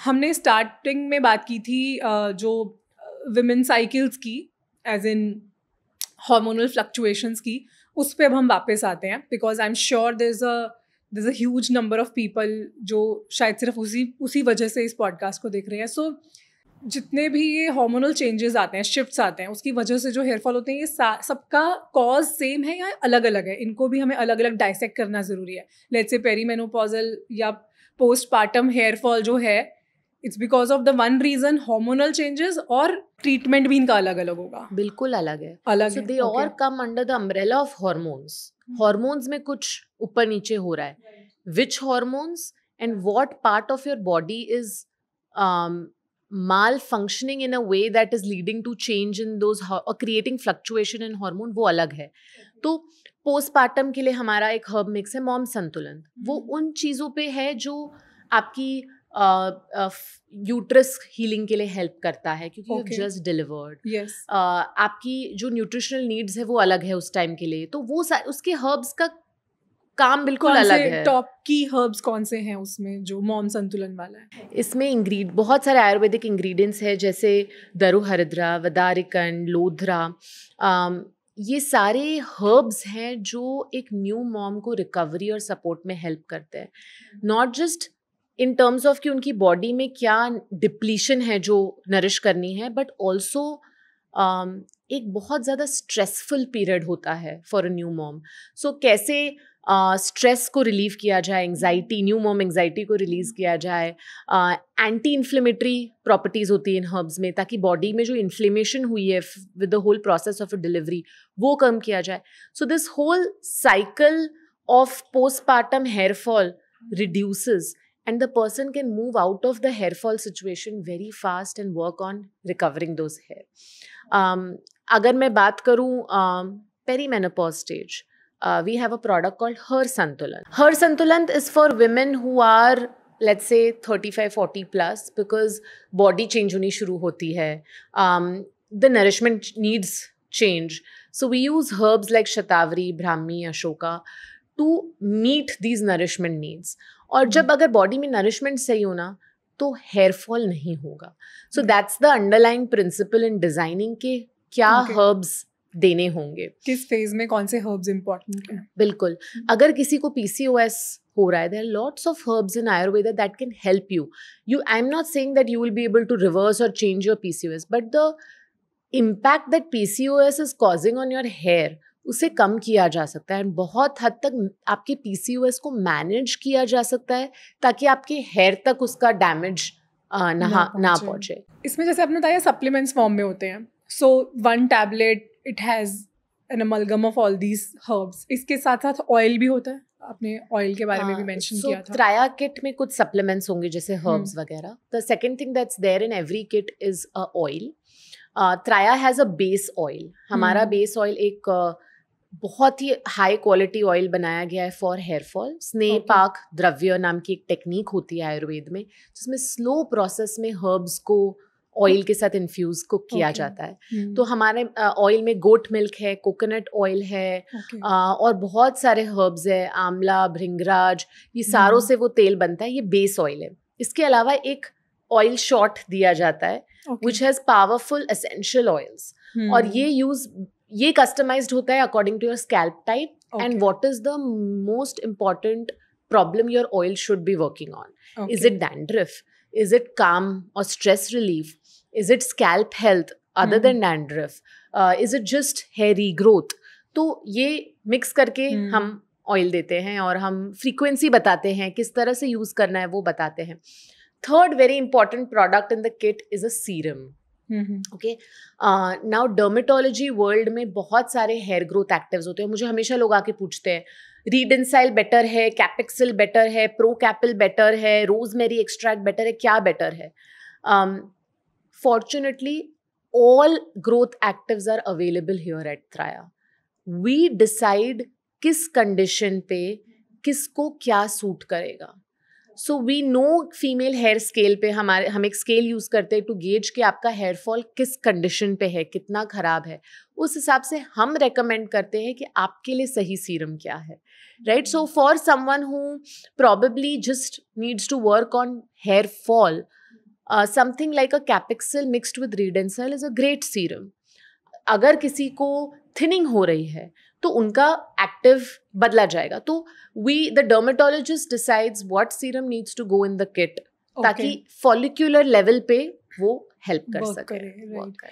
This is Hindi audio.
हमने स्टार्टिंग में बात की थी जो विमेन साइकिल्स की, एज इन हार्मोनल फ्लक्चुएशंस की, उस पे अब हम वापस आते हैं, because I am sure there is a huge number of people जो शायद सिर्फ उसी वजह से इस पॉडकास्ट को देख रहे हैं. सो जितने भी ये हार्मोनल चेंजेस आते हैं, शिफ्ट्स आते हैं, उसकी वजह से जो हेयर फॉल होते हैं, ये सबका कॉज सेम है या अलग अलग है? इनको भी हमें अलग अलग डाइसेक्ट करना ज़रूरी है. लेट्स से पेरीमेनोपॉजल या पोस्टपार्टम हेयर फॉल जो है, it's because of the one reason hormonal changes, और ट्रीटमेंट भी इनका अलग अलग होगा? बिल्कुल अलग है. अलग सो है. They all come under the umbrella of hormones. Hormones में कुछ ऊपर नीचे हो रहा है. Which hormones and what part of your body is malfunctioning in a way that is leading to change in those or creating fluctuation in hormone, वो अलग है. तो पोस्टपार्टम के लिए हमारा एक हर्ब मिक्स है मॉम संतुलन. वो उन चीज़ों पे है जो आपकी यूट्रस हीलिंग के लिए हेल्प करता है, क्योंकि यू हैव जस्ट डिलीवर्ड. आपकी जो न्यूट्रिशनल नीड्स है वो अलग है उस टाइम के लिए. तो वो उसके हर्ब्स का काम बिल्कुल अलग है. टॉप की हर्ब्स कौन से हैं उसमें जो मॉम संतुलन वाला है? इसमें बहुत सारे आयुर्वेदिक इंग्रेडिएंट्स हैं, जैसे दरुहरिद्रा, वदारिकन, लोधरा. ये सारे हर्ब्स हैं जो एक न्यू मॉम को रिकवरी और सपोर्ट में हेल्प करते हैं. Not just in terms of कि उनकी बॉडी में क्या डिप्लीशन है जो नरिश करनी है, बट ऑल्सो एक बहुत ज़्यादा स्ट्रेसफुल पीरियड होता है फॉर अ न्यू मॉम. सो कैसे स्ट्रेस को रिलीव किया जाए, एंग्जाइटी, न्यू मॉम एंग्जाइटी को रिलीज किया जाए. एंटी इन्फ्लेमेटरी प्रॉपर्टीज़ होती हैं इन हर्ब्स में, ताकि बॉडी में जो इन्फ्लेमेशन हुई है with the whole process of a delivery वो कम किया जाए. So this whole cycle of postpartum hair fall reduces, and the person can move out of the hair fall situation very fast and work on recovering those hair. अगर मैं बात करूँ perimenopause stage, we have a product called Her Santulan. Her Santulan is for women who are, let's say, 35-40 plus, because body change होनी शुरू होती है. The nourishment needs change. So we use herbs like Shatavari, Brahmi, Ashoka to meet these nourishment needs. और जब अगर बॉडी में नरिशमेंट सही हो ना, तो हेयर फॉल नहीं होगा. So that's the underlying principle in designing के क्या हर्ब्स देने होंगे, किस फेज में कौन से हर्ब्स इंपॉर्टेंट हैं. बिल्कुल. अगर किसी को PCOS हो रहा है, there are lots of herbs in Ayurveda that can help you. I am not saying that you will be able to reverse or change your PCOS, but the impact that PCOS is causing on your hair, उसे कम किया जा सकता है. बहुत हद तक आपके PCOS को मैनेज किया जा सकता है, ताकि आपके हेयर तक उसका डैमेज ना पहुंचे. इसमें जैसे आपने बताया सप्लीमेंट्स फॉर्म में होते हैं. सो 1 tablet it has an amalgam of all these herbs. इसके साथ साथ ऑयल भी होता है. आपने ऑयल के बारे में भी मेंशन किया था. ट्राया किट में कुछ सप्लीमेंट्स होंगे जैसे हर्ब्स वगैरह. The second thing that's there in every kit is a oil. Traya has a base oil. हमारा बेस ऑयल एक बहुत ही हाई क्वालिटी ऑयल बनाया गया है फॉर हेयर फॉल. स्नेह पाक द्रव्य नाम की एक टेक्निक होती है आयुर्वेद में, जिसमें स्लो प्रोसेस में हर्ब्स को ऑयल के साथ इन्फ्यूज को किया जाता है. तो हमारे ऑयल में गोट मिल्क है, कोकोनट ऑयल है, और बहुत सारे हर्ब्स है, आंवला, भृंगराज, ये सारों से वो तेल बनता है. ये बेस ऑयल है. इसके अलावा एक ऑयल शॉट दिया जाता है which has powerful essential oils, और ये कस्टमाइज्ड होता है according to your scalp type and what is the most important problem your oil should be working on. Is it dandruff? Is it calm और stress relief? Is it scalp health other than dandruff? Is it just hair regrowth? तो ये मिक्स करके हम ऑयल देते हैं, और हम फ्रीक्वेंसी बताते हैं, किस तरह से यूज करना है वो बताते हैं. Third very important product in the kit is a serum. Okay, now dermatology world में बहुत सारे हेयर ग्रोथ एक्टिव्स होते हैं. मुझे हमेशा लोग आके पूछते हैं, रीडेंसाइल बेटर है, कैपिक्सिल बेटर है, प्रोकैपिल बेटर है, रोजमेरी एक्सट्रैक्ट बेटर है, क्या बेटर है? Fortunately all growth actives are available here at Traya. We decide किस कंडीशन पे किसको क्या सूट करेगा. So we know female hair scale पे हम एक स्केल यूज़ करते हैं टू गेज कि आपका हेयर फॉल किस कंडीशन पे है, कितना ख़राब है. उस हिसाब से हम रेकमेंड करते हैं कि आपके लिए सही सीरम क्या है, right. So for someone who probably just needs to work on hair fall, something like a Capixyl mixed with Redensyl is a great serum. अगर किसी को थिनिंग हो रही है तो उनका एक्टिव बदला जाएगा. तो the dermatologist decides what serum needs to go in the kit, ताकि फॉलिक्यूलर लेवल पे वो हेल्प कर Work सके. करे, right.